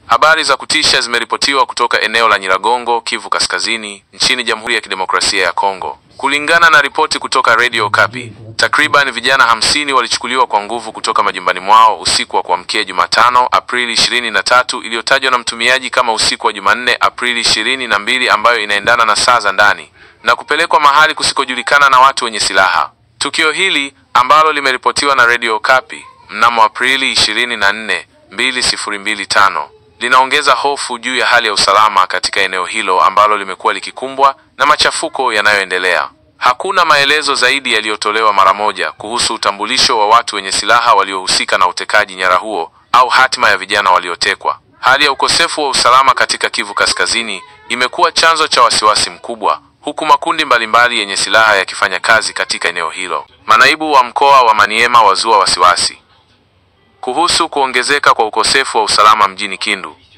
Habari za kutisha zimeripotiwa kutoka eneo la Nyiragongo, Kivu Kaskazini, nchini Jamhuri ya Kidemokrasia ya Kongo. Kulingana na ripoti kutoka Radio Okapi, takriban vijana 50 walichukuliwa kwa nguvu kutoka majumbani mwao usiku wa kuamkia Jumatano, Aprili 23, iliyotajwa na mtumiaji kama usiku wa Jumanne, Aprili 22, ambayo inaendana na saa za ndani, na kupelekwa mahali kusikojulikana na watu wenye silaha. Tukio hili ambalo limeripotiwa na Radio Okapi mnamo Aprili 24, 2025 linaongeza hofu juu ya hali ya usalama katika eneo hilo ambalo limekuwa likikumbwa na machafuko yanayoendelea. Hakuna maelezo zaidi yaliyotolewa mara moja kuhusu utambulisho wa watu wenye silaha waliohusika na utekaji nyara huo au hatima ya vijana waliotekwa. Hali ya ukosefu wa usalama katika Kivu Kaskazini imekuwa chanzo cha wasiwasi mkubwa, huku makundi mbalimbali yenye silaha yakifanya kazi katika eneo hilo. Manaibu wa mkoa wa Maniema wazua wasiwasi kuhusu kuongezeka kwa ukosefu wa usalama mjini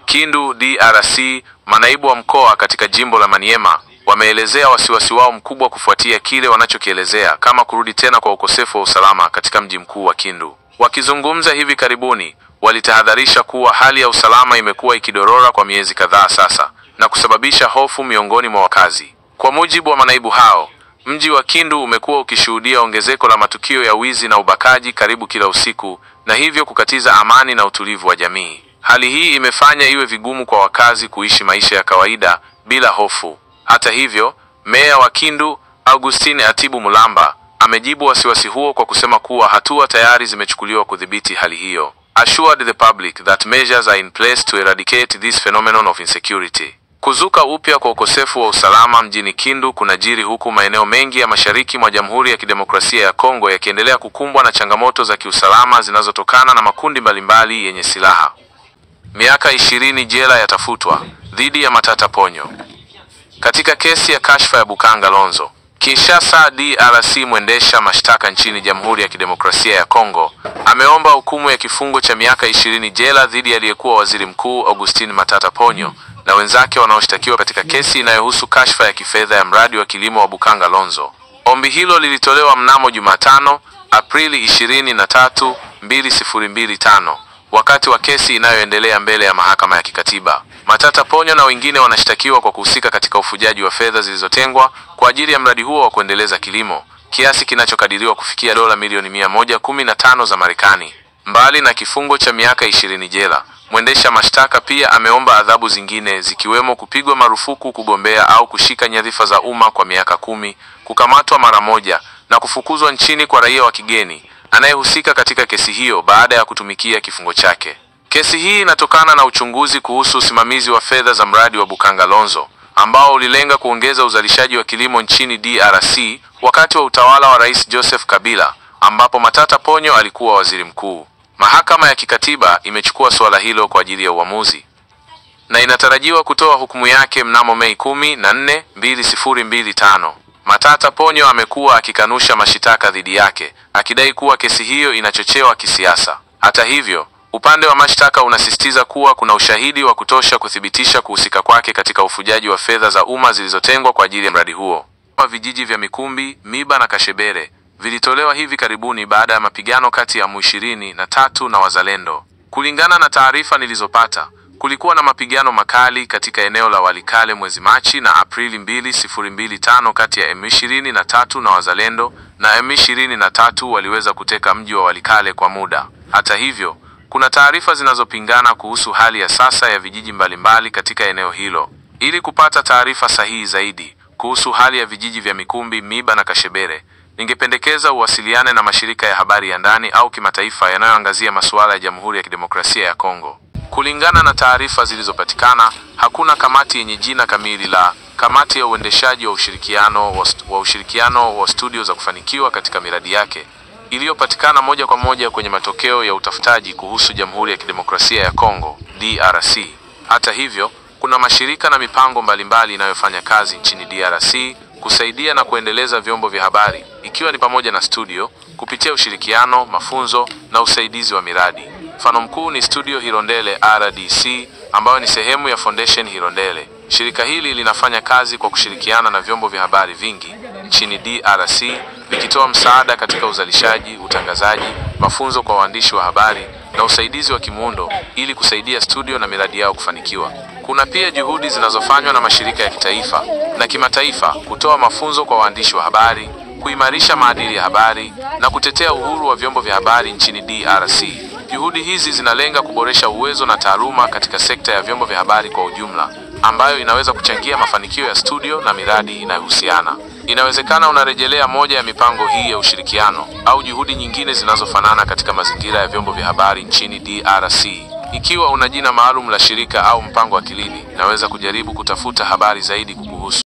Kindu, DRC. Manaibu wa mkoa katika jimbo la Maniema wameelezea wasiwasi wao mkubwa kufuatia kile wanachokielezea kama kurudi tena kwa ukosefu wa usalama katika mji mkuu wa Kindu. Wakizungumza hivi karibuni, walitahadharisha kuwa hali ya usalama imekuwa ikidorora kwa miezi kadhaa sasa na kusababisha hofu miongoni mwa wakazi. Kwa mujibu wa manaibu hao, mji wa Kindu umekuwa ukishuhudia ongezeko la matukio ya wizi na ubakaji karibu kila usiku, na hivyo kukatiza amani na utulivu wa jamii. Hali hii imefanya iwe vigumu kwa wakazi kuishi maisha ya kawaida bila hofu. Hata hivyo, meya wa Kindu, Augustine Atibu Mulamba, amejibu wasiwasi huo kwa kusema kuwa hatua tayari zimechukuliwa kudhibiti hali hiyo. Assured the public that measures are in place to eradicate this phenomenon of insecurity. Kuzuka upya kwa ukosefu wa usalama mjini Kindu kunajiri huku maeneo mengi ya mashariki mwa Jamhuri ya Kidemokrasia ya Kongo yakiendelea kukumbwa na changamoto za kiusalama zinazotokana na makundi mbalimbali yenye silaha. Miaka 20 jela yatafutwa dhidi ya Matata Ponyo. Katika kesi ya kashfa ya Bukanga Lonzo, Kinshasa, DRC, mwendesha mashtaka nchini Jamhuri ya Kidemokrasia ya Kongo ameomba hukumu ya kifungo cha miaka 20 jela dhidi ya aliyekuwa waziri mkuu Augustine Matata Ponyo na wenzake wanaoshtakiwa katika kesi inayohusu kashfa ya kifedha ya mradi wa kilimo wa Bukanga Lonzo. Ombi hilo lilitolewa mnamo Jumatano, Aprili 23, 2025, wakati wa kesi inayoendelea mbele ya mahakama ya kikatiba. Matata Ponyo na wengine wanashtakiwa kwa kuhusika katika ufujaji wa fedha zilizotengwa kwa ajili ya mradi huo wa kuendeleza kilimo, kiasi kinachokadiriwa kufikia dola milioni 115 za Marekani. Mbali na kifungo cha miaka 20 jela, mwendesha mashtaka pia ameomba adhabu zingine zikiwemo kupigwa marufuku kugombea au kushika nyadhifa za umma kwa miaka 10, kukamatwa mara moja na kufukuzwa nchini kwa raia wa kigeni anayehusika katika kesi hiyo baada ya kutumikia kifungo chake. Kesi hii inatokana na uchunguzi kuhusu usimamizi wa fedha za mradi wa Bukanga Lonzo ambao ulilenga kuongeza uzalishaji wa kilimo nchini DRC wakati wa utawala wa Rais Joseph Kabila, ambapo Matata Ponyo alikuwa waziri mkuu. Mahakama ya kikatiba imechukua suala hilo kwa ajili ya uamuzi na inatarajiwa kutoa hukumu yake mnamo Mei 14, 2025. Matata Ponyo amekuwa akikanusha mashitaka dhidi yake, akidai kuwa kesi hiyo inachochewa kisiasa. Hata hivyo, upande wa mashtaka unasisitiza kuwa kuna ushahidi wa kutosha kuthibitisha kuhusika kwake katika ufujaji wa fedha za umma zilizotengwa kwa ajili ya mradi huo. Vijiji vya Mikumbi, Miba na Kashebere vilitolewa hivi karibuni baada ya mapigano kati ya M23 na wazalendo. Kulingana na taarifa nilizopata, kulikuwa na mapigano makali katika eneo la Walikale mwezi Machi na Aprili 2025 kati ya M23 na wazalendo, na M23 waliweza kuteka mji wa Walikale kwa muda. Hata hivyo, kuna taarifa zinazopingana kuhusu hali ya sasa ya vijiji mbalimbali katika eneo hilo. Ili kupata taarifa sahihi zaidi kuhusu hali ya vijiji vya Mikumbi, Miba na Kashebere, ningependekeza uwasiliane na mashirika ya habari ya ndani au kimataifa yanayoangazia masuala ya Jamhuri ya Kidemokrasia ya Kongo. Kulingana na taarifa zilizopatikana, hakuna kamati yenye jina kamili la Kamati ya Uendeshaji wa Ushirikiano wa Studio za Kufanikiwa katika miradi yake iliyopatikana moja kwa moja kwenye matokeo ya utafutaji kuhusu Jamhuri ya Kidemokrasia ya Kongo, DRC. Hata hivyo, kuna mashirika na mipango mbalimbali inayofanya kazi nchini DRC kusaidia na kuendeleza vyombo vya habari, ikiwa ni pamoja na studio, kupitia ushirikiano, mafunzo na usaidizi wa miradi. Mfano mkuu ni Studio Hirondele RDC, ambayo ni sehemu ya Foundation Hirondele. Shirika hili linafanya kazi kwa kushirikiana na vyombo vya habari vingi nchini DRC, vikitoa msaada katika uzalishaji, utangazaji, mafunzo kwa waandishi wa habari na usaidizi wa kimuundo ili kusaidia studio na miradi yao kufanikiwa. Kuna pia juhudi zinazofanywa na mashirika ya kitaifa na kimataifa kutoa mafunzo kwa waandishi wa habari, kuimarisha maadili ya habari na kutetea uhuru wa vyombo vya habari nchini DRC. Juhudi hizi zinalenga kuboresha uwezo na taaluma katika sekta ya vyombo vya habari kwa ujumla, ambayo inaweza kuchangia mafanikio ya studio na miradi inayohusiana. Inawezekana unarejelea moja ya mipango hii ya ushirikiano au juhudi nyingine zinazofanana katika mazingira ya vyombo vya habari nchini DRC. Ikiwa una jina maalum la shirika au mpango akilini, naweza kujaribu kutafuta habari zaidi kukuhusu.